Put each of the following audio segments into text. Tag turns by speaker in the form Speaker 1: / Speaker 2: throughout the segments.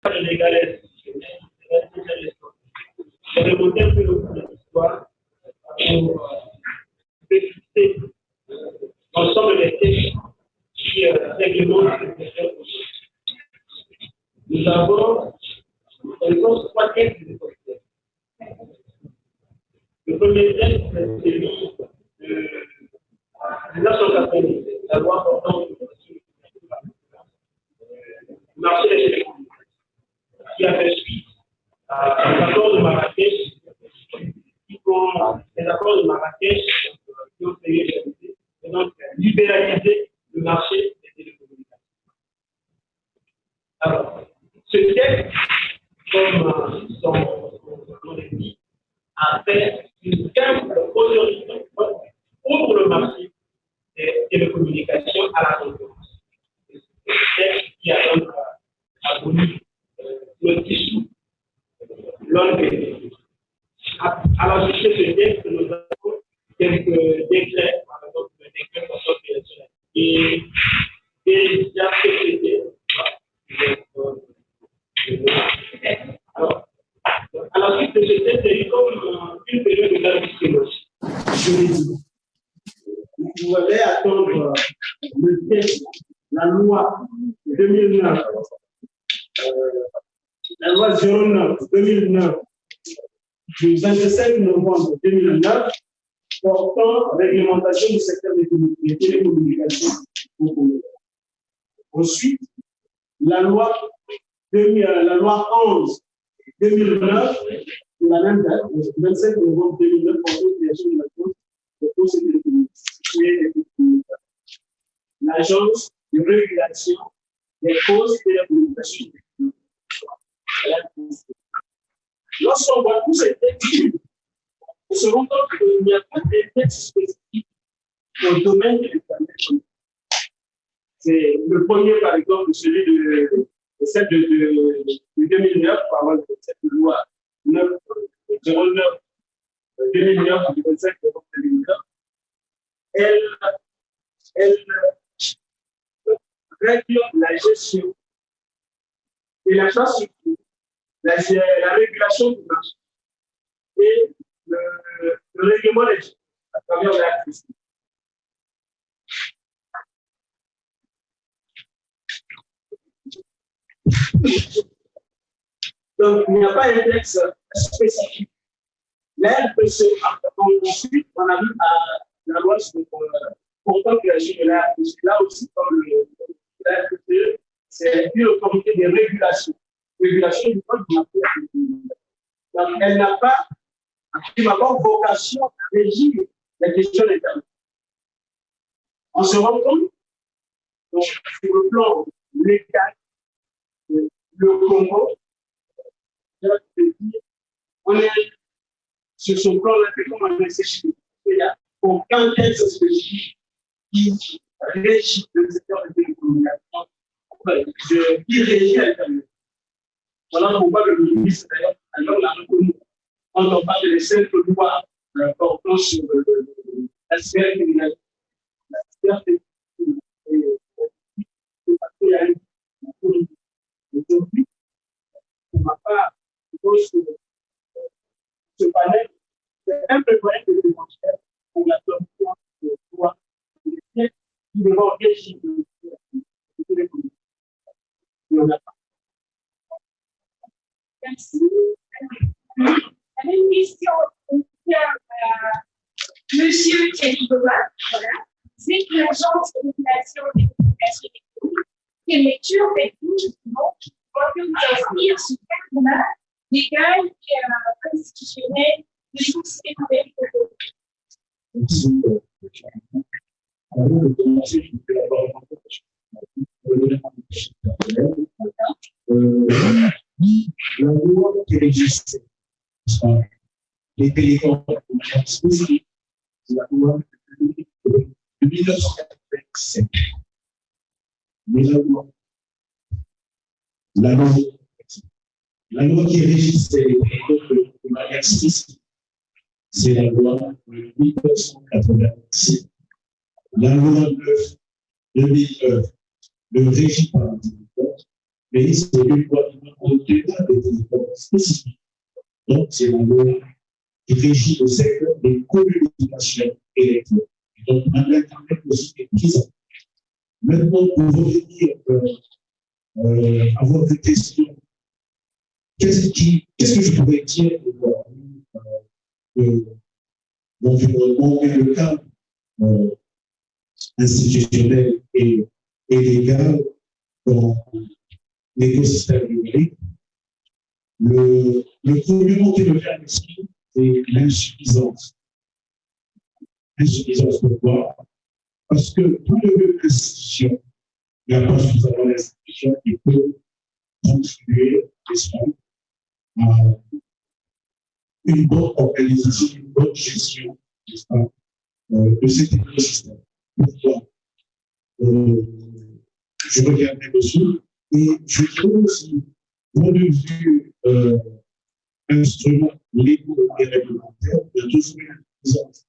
Speaker 1: de l'égalesse, c'est le modèle que l'histoire pour fixer l'ensemble des textes qui réglementent cette question. Nous avons trois textes de procès. Le premier texte, c'est celui de 1990, la loi portant sur le marché des télécommunications, qui a fait suite aux accords de Marrakech, les accords de Marrakech qui ont créé l'égalité et donc libéraliser le marché des télécommunications. Alors, ce texte, comme son nom dit, a fait une simple autorisation pour le marché des télécommunications à la concurrence. C'est ce texte qui a donc aboli le dissous, l'homme. À la suite de ce texte, nous avons quelques décrets, par exemple le décret contre l'élection et il y a CCT. Alors, à la suite de ce texte, il y a eu comme une période de d'ajustement juridique. Vous allez attendre le texte, la loi 2009, la loi 09-2009 du 27 novembre 2009 portant réglementation du secteur des télécommunications au Congo. Ensuite, la loi 11 2009 de la même date, le 27 novembre 2009 portant création de la cause de télécommunications. L'agence de régulation des causes télécommunications. Lorsqu'on voit tous ces textes, on se rend compte qu'il n'y a pas de texte spécifique au domaine de l'Internet. C'est le premier, par exemple, celui de 2009, par exemple, cette loi 09 2009 du 25 novembre 2009. Elle règle la gestion et la infrastructure, la régulation du marché et le règlement des choses à travers l'électricité. Donc, il n'y a pas un texte spécifique. L'RPC, ensuite, on a vu à la loi sur portant création de l'RPC. Là aussi, comme l'RPC, c'est une autorité de régulation du code de la paix. Donc, elle n'a pas, absolument, vocation à régir les questions d'Internet. On se rend compte, donc, sur le plan légal, le Congo, on est sur son plan comme on est séché. Il n'y a aucun texte spécifique qui régit le secteur de télécommunications, qui régit l'Internet. Voilà pourquoi le ministre, d'ailleurs, l'a reconnu. Quand on parle des cinq lois portant sur la sphère criminelle, la sphère criminelle, parce qu'il y a une aujourd'hui, on ne va pas ce panel, c'est un peu moyen de démontrer pour la solution de loi qui devant régir les communes.
Speaker 2: Merci. Une question Monsieur Thierry Gobin, voilà. C'est l'agence de régulation des communications électroniques. Quelle lecture faites-vous justement pour que vous inscrire ce cadre-là légal et constitutionnel de l'écosystème numérique de
Speaker 3: la loi qui régit les télécoms spécifiques, c'est la loi de 1987. Mais la loi qui régissait les télécoms de manière spécifique, c'est la loi de 1987. La loi 9 2009 ne régit pas les télécoms, mais c'est une loi au-delà des territoires spécifiques. Donc, c'est la loi qui régit le secteur des communications électroniques. Donc, l'Internet aussi est présent. Maintenant, pour revenir à votre question, qu'est-ce que je pourrais dire de l'environnement et le cadre institutionnel et légal dans l'écosystème numérique? Le premier mot qui me vient à l'esprit, c'est l'insuffisance. Insuffisance, pourquoi? Parce que pour le l'institution, il n'y a pas suffisamment d'institutions qui peuvent contribuer, à une bonne organisation, une bonne gestion, de cet écosystème. Pourquoi? Je regardais dessus et je trouve aussi, point de vue instruments légaux et réglementaires, il y a toujours une insuffisance.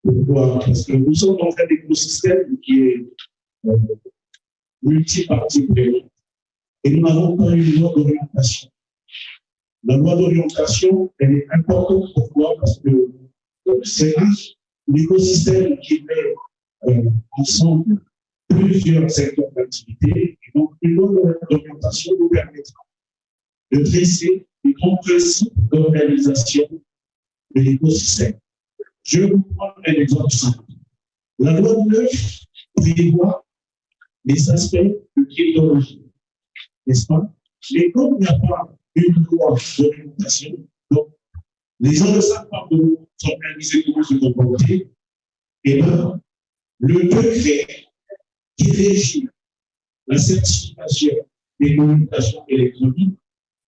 Speaker 3: Pourquoi? Parce que nous sommes dans un écosystème qui est multipartite et nous n'avons pas une loi d'orientation. La loi d'orientation, elle est importante. Pourquoi? Parce que c'est l'écosystème qui met ensemble plusieurs secteurs d'activité. Et donc, une loi d'orientation nous permettra de dresser les grands principes d'organisation de l'écosystème. Je vais vous prendre un exemple simple. La loi 9 prévoit les aspects de cryptologie, n'est-ce pas? Mais comme il n'y a pas une loi d'orientation, donc les gens ne savent pas comment s'organiser, comment se comporter, et bien, le décret qui régit la certification des communications électroniques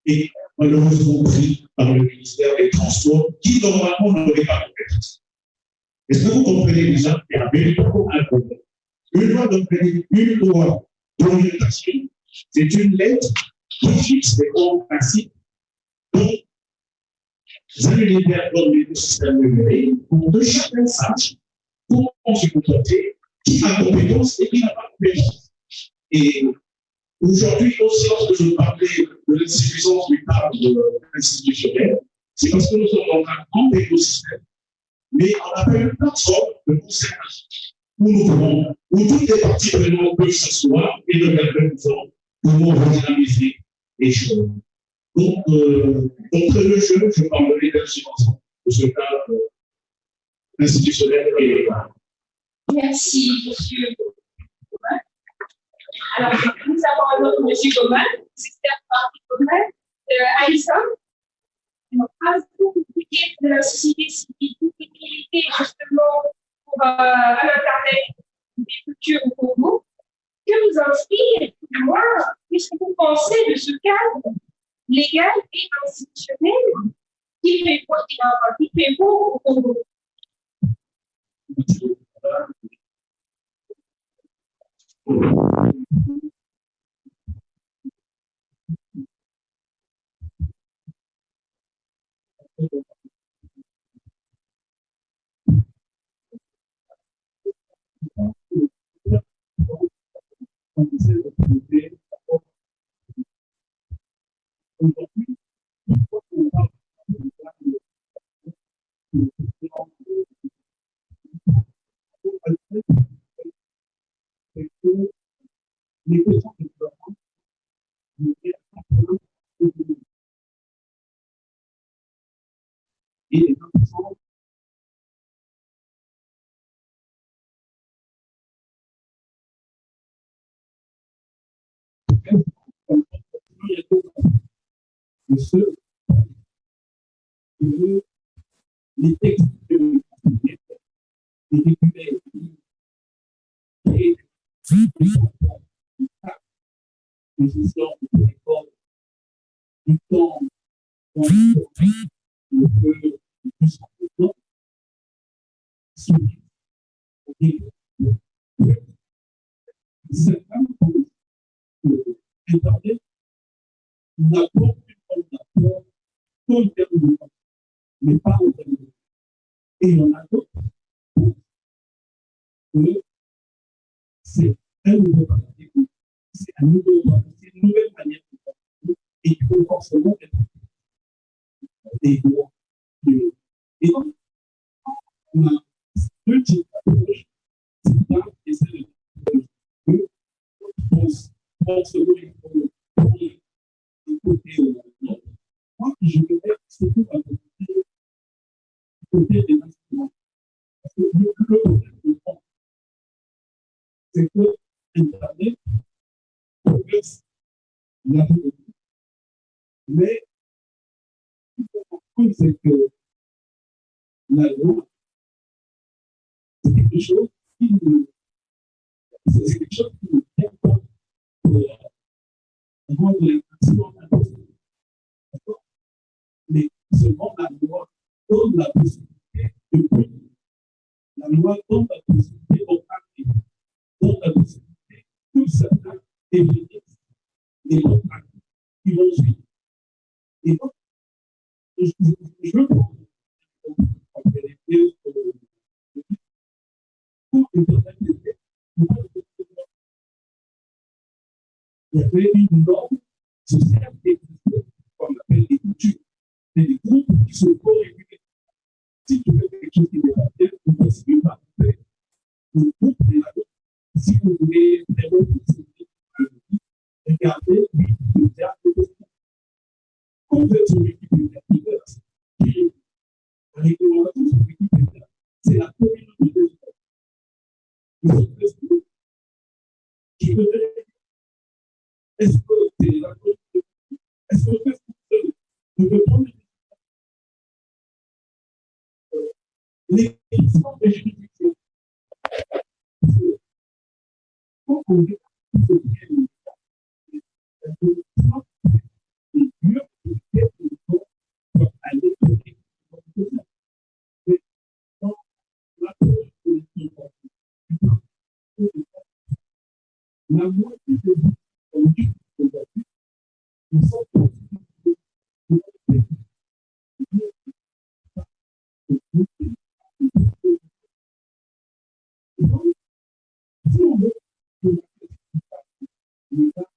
Speaker 3: est malheureusement pris par le ministère des Transports, qui normalement n'aurait pas de compétence. Est-ce que vous comprenez déjà qu'il y a véritablement un problème? Une loi d'orientation, c'est une lettre qui fixe les grands principes dont vous allez les faire dans l'écosystème numérique pour que chacun sache comment se comporter, qui a compétence et qui n'a pas compétence. Et aujourd'hui, aussi, lorsque je parlais de l'insuffisance du cadre institutionnel, c'est parce que nous sommes dans un grand écosystème. Mais on n'a pas une plateforme de concertation où toutes les parties prenantes peuvent s'asseoir et de faire comment redynamiser les choses. Donc, entre le jeu, je parlerai d'insuffisance de ce cadre institutionnel et légal.
Speaker 2: Merci, monsieur Gomain. Alors, nous avons un autre monsieur Gomain, système parti Gomain, Alison. Une phrase compliquée de la société civile, utilité justement pour l'Internet des futurs au Congo. Que vous inspire, moi, qu'est-ce que vous pensez de ce cadre légal et institutionnel qui fait beau au Congo?
Speaker 3: Les textes Internet n'a pas mais pas au terme. Et il y en a d'autres que c'est un nouveau paradigme, c'est une nouvelle manière de faire. et il faut forcément être des droits. Et donc, on a deux types d'approches. C'est là et c'est le pense que moi, je vais faire surtout à côté des instruments. Parce que le problème de fond, c'est que Internet progresse la vie. Mais ce qu'on comprend, c'est que la loi, c'est quelque chose qui ne vient pas pour avoir de l'interaction impossible. D'accord? Mais seulement la loi donne la possibilité de punir. La loi donne la possibilité aux actes, donne la possibilité que certains évitent les autres actes qui vont suivre. Et donc, je veux prendre en vérité pour Internet, il y avait une norme sociale qui existait, qu'on appelle les coutumes. C'est des groupes qui se co-régulent. Si tu fais quelque chose qui n'est pas bien, tu ne peux pas faire. Le groupe est là. Si vous voulez vraiment regardez le théâtre de l'esprit. Quand vous êtes sur Wikipédia, avec le moment sur Wikipédia, c'est la communauté des gens. Nous sommes restés. Je veux dire, est-ce que c'est la communauté? Est-ce que Facebook ne veut pas l'existence des juridictions? Quand on dit que c'est bien, les lieux pour lesquels les gens doivent aller mais dans la politique, la moitié des gens ont dit aujourd'hui ne sont pas si on veut que l'État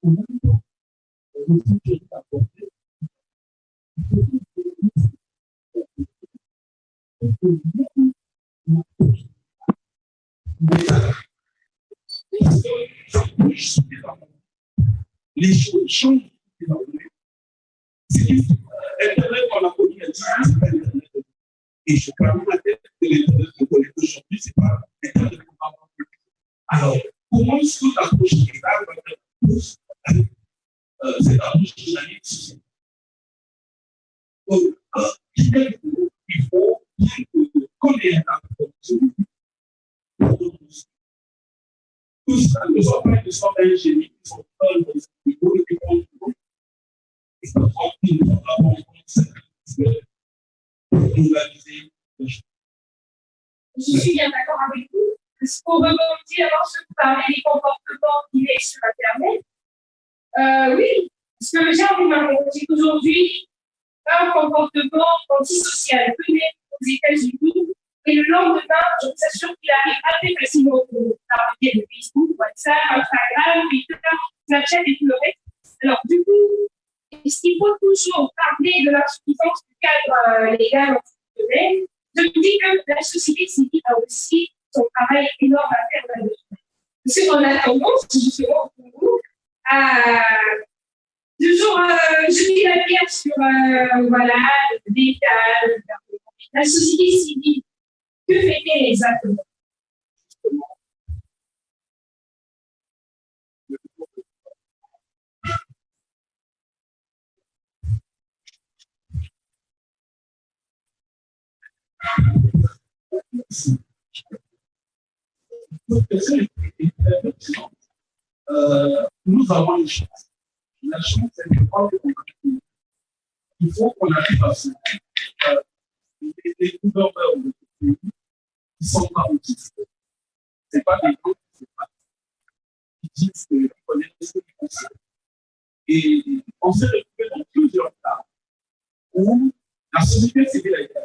Speaker 3: en même temps, aussi que apporter les choses changent. C'est Internet, on a connu il y a 10 ans, c'est pas Internet. Et je crois que l'Internet qu'on connaît aujourd'hui, c'est pas Internet qu'on va avoir. Alors, comment est-ce que l'approche d'État va être cette approche sociale? Donc, il faut connaître la production. Tout ça ne sont pas des sortes d'ingénieurs qui sont pas dans ce niveau et qui font tout. Ils sont tranquilles, ils sont là pour rivaliser les choses.
Speaker 2: Je suis bien d'accord avec vous. Parce qu'on rebondit avant ce que vous parlez des comportements qu'il est sur Internet. Oui, ce que j'ai envie de m'arrêter, c'est qu'aujourd'hui, un comportement antisocial peut naître aux États-Unis et le lendemain, je vous assure qu'il arrive assez facilement par le biais de Facebook, WhatsApp, Instagram, Twitter, Snapchat et tout le reste. Alors, du coup, est-ce qu'il faut toujours parler de l'insuffisance du cadre légal en ce domaine? Je me dis que la société civile a aussi son travail énorme à faire là-dessus. Parce qu'on a tendance, justement, pour vous, à toujours jeter la pierre sur voilà, l'État, la société civile. Que fait-elle exactement?
Speaker 3: Nous avons une chance. La chance, c'est que il faut qu'on arrive à ce les gouverneurs de ce pays qui sont pas autistes. Ce n'est pas des gens qui disent qu'ils connaissent ce qu'ils pensent. Et on s'est retrouvé dans plusieurs cas où la société civile a été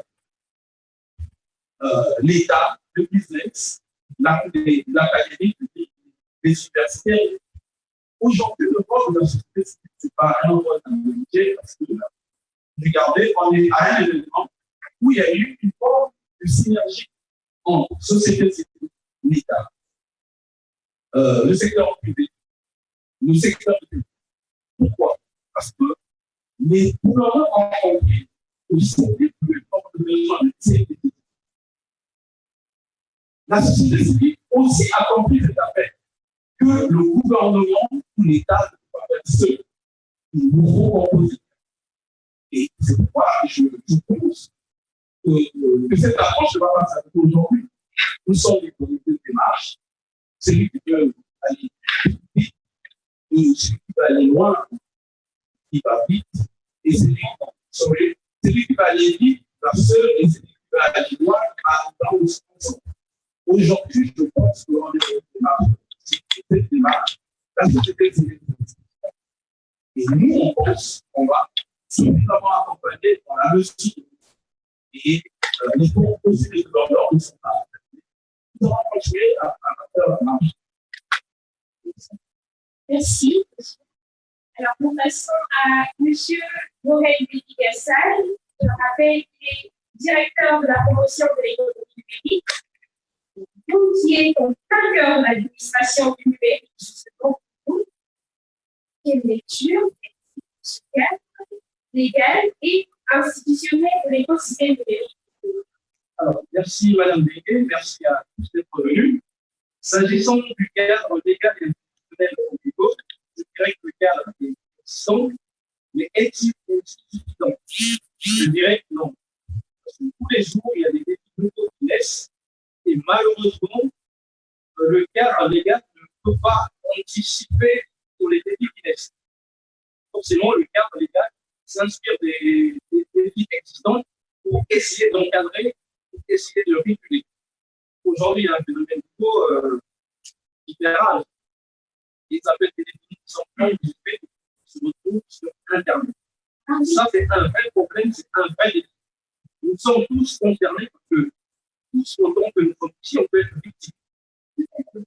Speaker 3: l'État, le business, l'académie,
Speaker 1: les universitaires. Aujourd'hui, le port de la société, ce n'est pas un endroit d'indemnité, parce que regardez, on est à un événement où il y a eu une forme de synergie entre société civile, l'État, le secteur privé, le secteur public. Pourquoi? Parce que les gouvernements ont compris que c'est les plus forts besoins de sécurité. La société civile aussi a compris cet appel que le gouvernement ou l'État ne peut pas faire seul. Il nous faut composer. Et c'est pourquoi je pense que cette approche ne va pas s'arrêter aujourd'hui. Nous sommes des comités de démarche. Celui qui veut aller vite, et celui qui va aller loin, il va vite. Et celui qui va aller vite va seul, et celui qui va aller loin va dans le sens. Aujourd'hui, je pense qu'on est dans cette démarche, la société civile. Et nous, on pense qu'on va suffisamment accompagner dans la mesure. Et les fonds aussi des gouvernements ne sont pas accompagnés. Nous allons continuer à faire la marche.
Speaker 2: Merci. Alors, nous passons à M. Morel Bédigassal. Je rappelle qu'il est directeur de la promotion de l'économie numérique, qui est au cœur de l'administration du numérique, justement, et lecture sociale, légale et institutionnelle de l'écosystème numérique.
Speaker 1: Alors, merci Madame Béguet, merci à tous d'être venus. S'agissant du cadre légal et institutionnel au niveau, je dirais que le cadre est simple, mais est-il suffisant? Je dirais que non. Parce que tous les jours, il y a des défis nouveaux qui naissent, et malheureusement, le cadre légal ne peut pas anticiper sur les défis qui naissent. Forcément, le cadre légal s'inspire des défis existants pour essayer d'encadrer, pour essayer de réguler. Aujourd'hui, il y a un phénomène nouveau qui fait rage. Il s'appelle des défis qui sont anticipés, qui se retrouvent sur Internet. Ça, c'est un vrai problème, c'est un vrai défi. Nous sommes tous concernés parce que tous, autant que nous sommes ici, on peut être victime.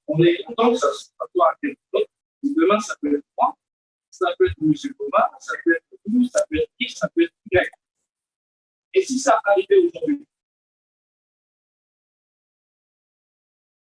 Speaker 1: On est content que ça soit à quelqu'un d'autre. Demain, ça peut être moi, ça peut être M. Thomas, ça peut être vous, ça peut être X, ça peut être Y. Et si ça arrivait aujourd'hui,